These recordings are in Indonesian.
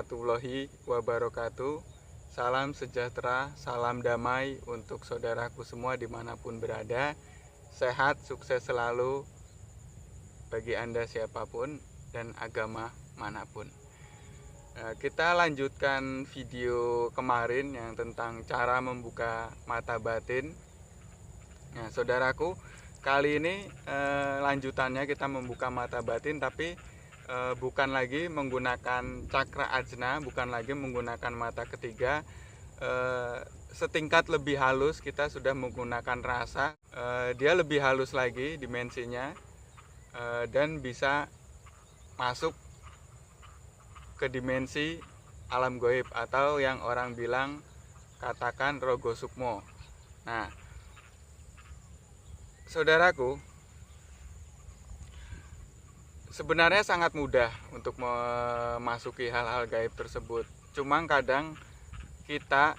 warahmatullahi wabarakatuh. Salam sejahtera, salam damai untuk saudaraku semua dimanapun berada. Sehat, sukses selalu bagi Anda siapapun dan agama manapun. Kita lanjutkan video kemarin yang tentang cara membuka mata batin. Nah, saudaraku, kali ini lanjutannya kita membuka mata batin, tapi bukan lagi menggunakan cakra ajna, bukan lagi menggunakan mata ketiga. Setingkat lebih halus, kita sudah menggunakan rasa. Dia lebih halus lagi dimensinya, dan bisa masuk ke dimensi alam gaib atau yang orang bilang katakan rogo sukmo. Nah, saudaraku, sebenarnya sangat mudah untuk memasuki hal-hal gaib tersebut. Cuma kadang kita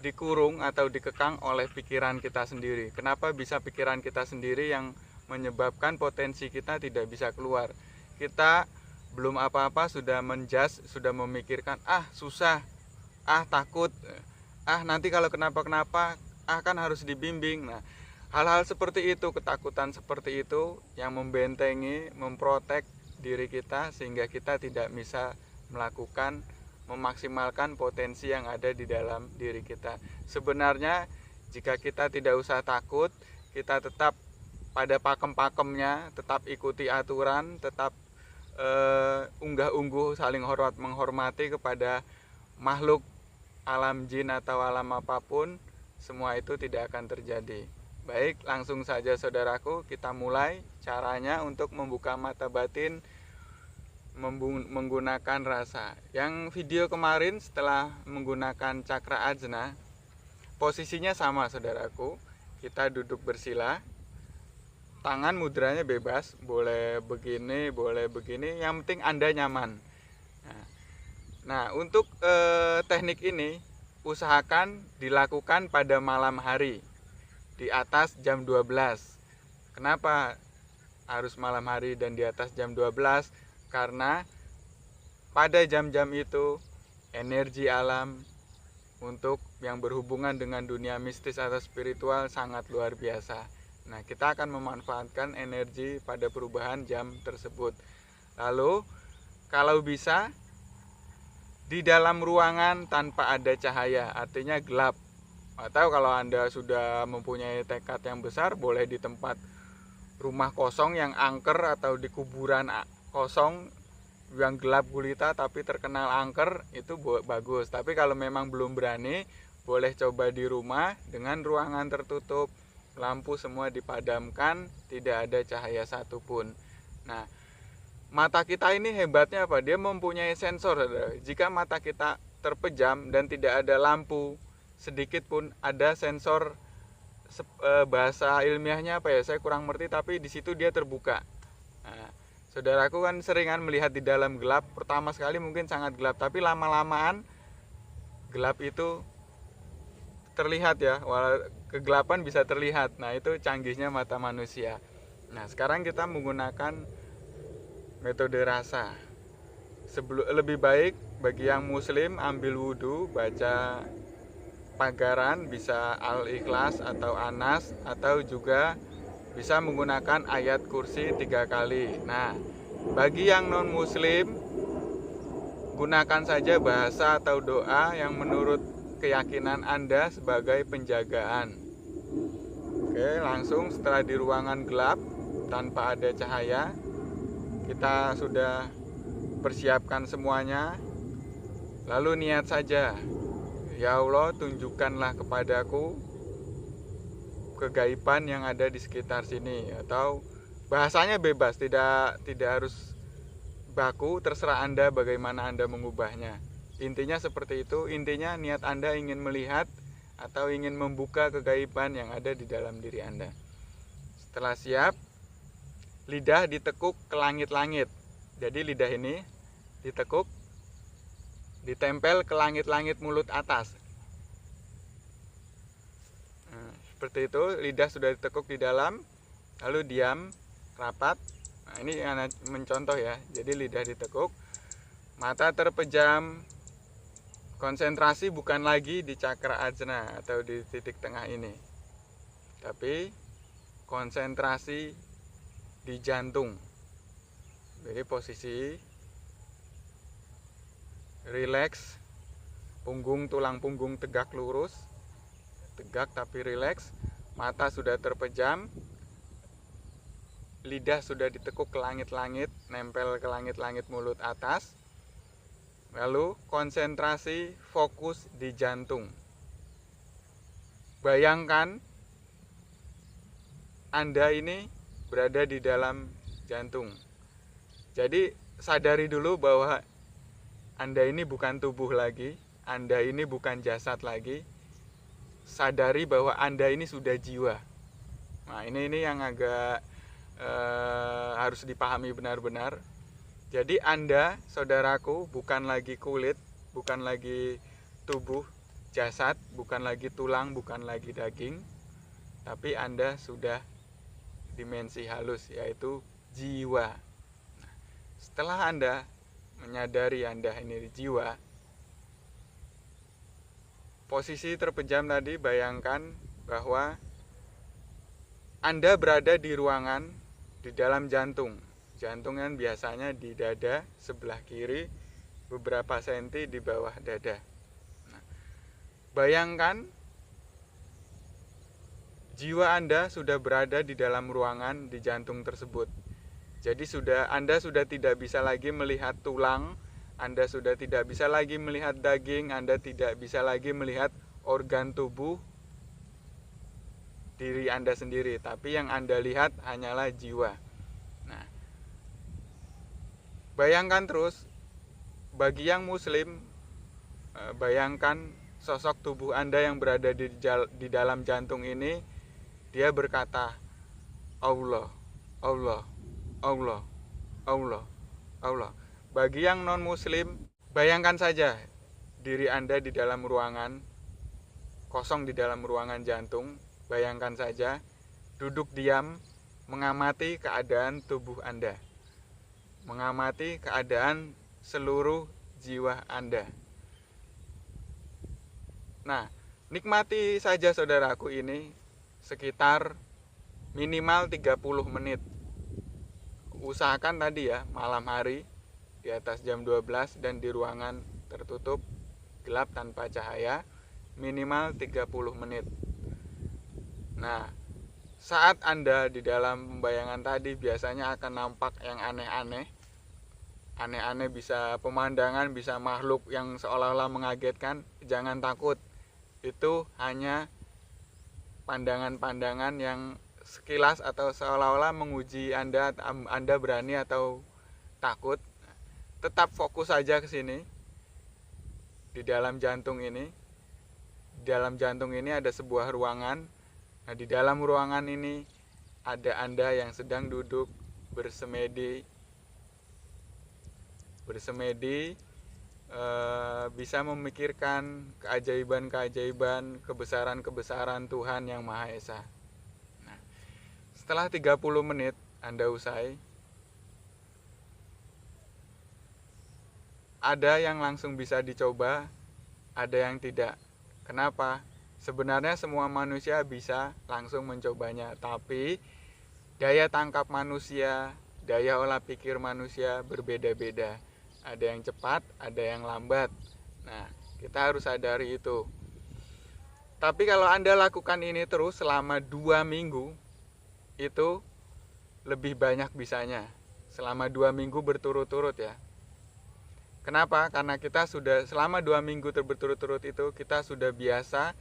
dikurung atau dikekang oleh pikiran kita sendiri. Kenapa bisa pikiran kita sendiri yang menyebabkan potensi kita tidak bisa keluar? Kita belum apa-apa sudah menjudge, sudah memikirkan, susah, takut, nanti kalau kenapa-kenapa, kan harus dibimbing. Nah, hal-hal seperti itu, ketakutan seperti itu yang membentengi, memprotek diri kita sehingga kita tidak bisa melakukan, memaksimalkan potensi yang ada di dalam diri kita. Sebenarnya jika kita tidak usah takut, kita tetap pada pakem-pakemnya, tetap ikuti aturan, tetap unggah-ungguh, saling hormat menghormati kepada makhluk alam jin atau alam apapun, semua itu tidak akan terjadi. Baik, langsung saja saudaraku, kita mulai caranya untuk membuka mata batin menggunakan rasa. Yang video kemarin setelah menggunakan cakra ajna, posisinya sama saudaraku. Kita duduk bersila, tangan mudranya bebas, boleh begini, yang penting Anda nyaman. Nah, untuk teknik ini usahakan dilakukan pada malam hari di atas jam 12. Kenapa harus malam hari dan di atas jam 12? Karena pada jam-jam itu energi alam untuk yang berhubungan dengan dunia mistis atau spiritual sangat luar biasa. Nah, kita akan memanfaatkan energi pada perubahan jam tersebut. Lalu, kalau bisa di dalam ruangan tanpa ada cahaya, artinya gelap. Atau kalau Anda sudah mempunyai tekad yang besar, boleh di tempat rumah kosong yang angker atau di kuburan kosong yang gelap gulita tapi terkenal angker, itu bagus. Tapi kalau memang belum berani, boleh coba di rumah dengan ruangan tertutup, lampu semua dipadamkan, tidak ada cahaya satupun. Nah, mata kita ini hebatnya apa? Dia mempunyai sensor. Jika mata kita terpejam dan tidak ada lampu sedikit pun, ada sensor, bahasa ilmiahnya apa ya, saya kurang ngerti, tapi di situ dia terbuka. Nah, saudaraku kan seringan melihat di dalam gelap. Pertama sekali mungkin sangat gelap, tapi lama-lamaan gelap itu terlihat ya, kegelapan bisa terlihat. Nah, itu canggihnya mata manusia. Nah, sekarang kita menggunakan metode rasa. Lebih baik bagi yang muslim ambil wudhu, baca pagaran, bisa Al-Ikhlas atau Anas, atau juga bisa menggunakan ayat kursi 3 kali. Nah, bagi yang non muslim, gunakan saja bahasa atau doa yang menurut keyakinan Anda sebagai penjagaan. Oke, langsung setelah di ruangan gelap tanpa ada cahaya, kita sudah persiapkan semuanya. Lalu niat saja, ya Allah, tunjukkanlah kepadaku kegaiban yang ada di sekitar sini. Atau bahasanya bebas, tidak harus baku, terserah Anda bagaimana Anda mengubahnya. Intinya seperti itu. Intinya niat Anda ingin melihat atau ingin membuka kegaiban yang ada di dalam diri Anda. Setelah siap, lidah ditekuk ke langit-langit. Jadi lidah ini ditekuk, ditempel ke langit-langit mulut atas. Nah, seperti itu, lidah sudah ditekuk di dalam, lalu diam, rapat. Nah, ini mencontoh ya. Jadi lidah ditekuk, Mata terpejam, konsentrasi bukan lagi di cakra ajna atau di titik tengah ini, tapi konsentrasi di jantung. Jadi posisi rileks, tulang punggung tegak lurus, tegak tapi rileks, mata sudah terpejam, lidah sudah ditekuk ke langit-langit, nempel ke langit-langit mulut atas. Lalu konsentrasi fokus di jantung. Bayangkan Anda ini berada di dalam jantung. Jadi sadari dulu bahwa Anda ini bukan tubuh lagi, Anda ini bukan jasad lagi. Sadari bahwa Anda ini sudah jiwa. Nah, ini yang agak harus dipahami benar-benar. Jadi Anda, saudaraku, bukan lagi kulit, bukan lagi tubuh, jasad, bukan lagi tulang, bukan lagi daging, tapi Anda sudah dimensi halus, yaitu jiwa. Nah, setelah Anda menyadari Anda ini jiwa, posisi terpejam tadi, bayangkan bahwa Anda berada di ruangan di dalam jantung. Jantung kan biasanya di dada sebelah kiri, beberapa senti di bawah dada. Nah, bayangkan jiwa Anda sudah berada di dalam ruangan di jantung tersebut. Jadi Anda sudah tidak bisa lagi melihat tulang, Anda sudah tidak bisa lagi melihat daging, Anda tidak bisa lagi melihat organ tubuh diri Anda sendiri, tapi yang Anda lihat hanyalah jiwa. Nah, bayangkan terus, bagi yang muslim, bayangkan sosok tubuh Anda yang berada di dalam jantung ini, dia berkata, Allah, Allah, Allah, Allah, Allah. Bagi yang non muslim, bayangkan saja diri Anda di dalam ruangan, kosong di dalam ruangan jantung. Bayangkan saja, duduk diam, mengamati keadaan tubuh Anda, mengamati keadaan seluruh jiwa Anda. Nah, nikmati saja saudaraku ini sekitar minimal 30 menit. Usahakan tadi ya, malam hari, di atas jam 12 dan di ruangan tertutup, gelap tanpa cahaya, minimal 30 menit. Nah, saat Anda di dalam pembayangan tadi biasanya akan nampak yang aneh-aneh. Aneh-aneh, bisa pemandangan, bisa makhluk yang seolah-olah mengagetkan. Jangan takut, itu hanya pandangan-pandangan yang sekilas atau seolah-olah menguji Anda berani atau takut. Tetap fokus saja ke sini, di dalam jantung ini. Di dalam jantung ini ada sebuah ruangan. Nah, di dalam ruangan ini ada Anda yang sedang duduk bersemedi, bisa memikirkan keajaiban-keajaiban, kebesaran-kebesaran Tuhan Yang Maha Esa. Nah, setelah 30 menit Anda usai, ada yang langsung bisa dicoba, ada yang tidak. Kenapa? Sebenarnya semua manusia bisa langsung mencobanya, tapi daya tangkap manusia, daya olah pikir manusia berbeda-beda. Ada yang cepat, ada yang lambat. Nah, kita harus sadari itu. Tapi kalau Anda lakukan ini terus selama 2 minggu, itu lebih banyak bisanya. Selama 2 minggu berturut-turut ya. Kenapa? Karena kita sudah selama 2 minggu berturut-turut itu kita sudah biasa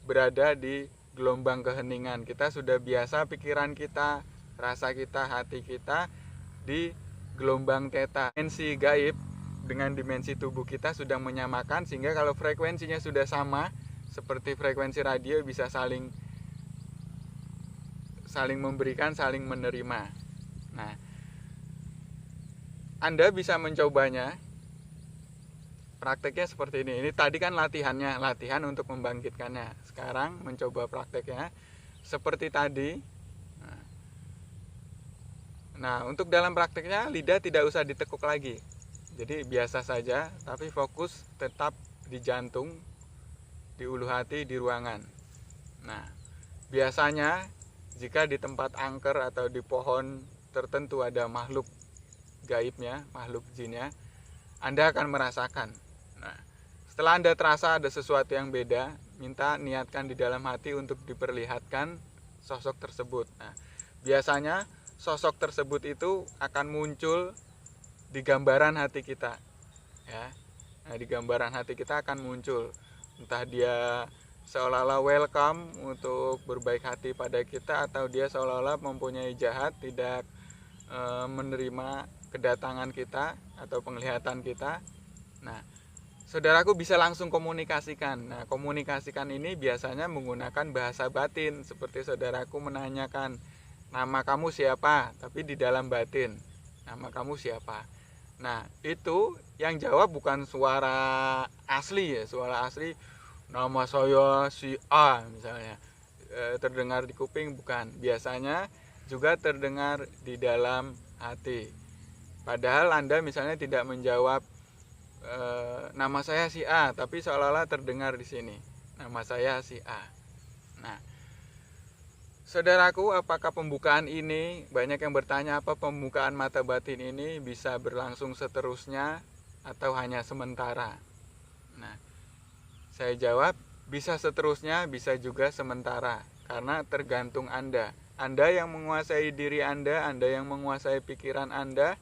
berada di gelombang keheningan. Kita sudah biasa pikiran kita, rasa kita, hati kita di gelombang theta. Dimensi gaib dengan dimensi tubuh kita sudah menyamakan, sehingga kalau frekuensinya sudah sama seperti frekuensi radio, bisa saling memberikan, saling menerima. Nah, Anda bisa mencobanya. Prakteknya seperti ini. Ini tadi kan latihannya, latihan untuk membangkitkannya. Sekarang mencoba prakteknya seperti tadi. Nah, untuk dalam prakteknya lidah tidak usah ditekuk lagi. Jadi biasa saja, tapi fokus tetap di jantung, di ulu hati, di ruangan. Nah, biasanya jika di tempat angker atau di pohon tertentu ada makhluk gaibnya, makhluk jinnya, Anda akan merasakan. Nah, setelah Anda terasa ada sesuatu yang beda, minta niatkan di dalam hati untuk diperlihatkan sosok tersebut. Nah, biasanya sosok tersebut itu akan muncul di gambaran hati kita, ya. Nah, di gambaran hati kita akan muncul, entah dia seolah-olah welcome untuk berbaik hati pada kita, atau dia seolah-olah mempunyai jahat, tidak menerima kedatangan kita atau penglihatan kita. Nah, saudaraku bisa langsung komunikasikan. Nah, komunikasikan ini biasanya menggunakan bahasa batin, seperti saudaraku menanyakan, nama kamu siapa? Tapi di dalam batin, nama kamu siapa? Nah, itu yang jawab bukan suara asli ya, suara asli nama saya si A misalnya, terdengar di kuping, bukan. Biasanya juga terdengar di dalam hati. Padahal Anda misalnya tidak menjawab nama saya si A, tapi seolah-olah terdengar di sini, nama saya si A. Nah, saudaraku, apakah pembukaan ini, banyak yang bertanya, apa pembukaan mata batin ini bisa berlangsung seterusnya atau hanya sementara? Nah, saya jawab, bisa seterusnya, bisa juga sementara, karena tergantung Anda. Anda yang menguasai diri Anda yang menguasai pikiran Anda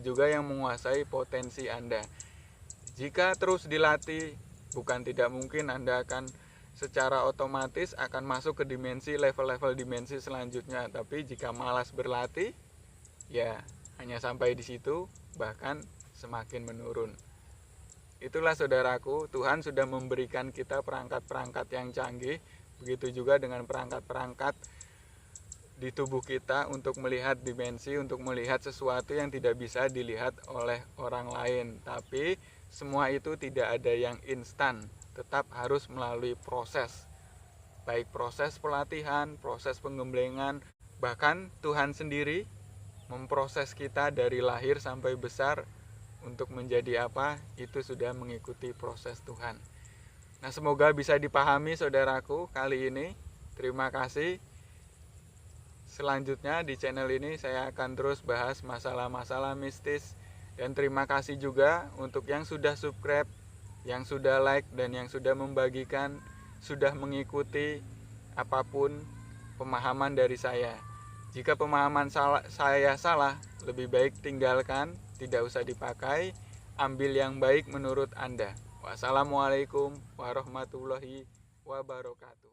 juga yang menguasai potensi Anda. Jika terus dilatih, bukan tidak mungkin Anda akan secara otomatis akan masuk ke dimensi, level-level dimensi selanjutnya. Tapi jika malas berlatih, ya hanya sampai di situ, bahkan semakin menurun. Itulah saudaraku, Tuhan sudah memberikan kita perangkat-perangkat yang canggih, begitu juga dengan perangkat-perangkat di tubuh kita untuk melihat dimensi, untuk melihat sesuatu yang tidak bisa dilihat oleh orang lain. Tapi semua itu tidak ada yang instan, tetap harus melalui proses, baik proses pelatihan, proses penggemblengan, bahkan Tuhan sendiri memproses kita dari lahir sampai besar untuk menjadi apa, itu sudah mengikuti proses Tuhan. Nah, semoga bisa dipahami saudaraku kali ini. Terima kasih. Selanjutnya di channel ini saya akan terus bahas masalah-masalah mistis. Dan terima kasih juga untuk yang sudah subscribe, yang sudah like, dan yang sudah membagikan, sudah mengikuti apapun pemahaman dari saya. Jika pemahaman saya salah, lebih baik tinggalkan, tidak usah dipakai, ambil yang baik menurut Anda. Wassalamualaikum warahmatullahi wabarakatuh.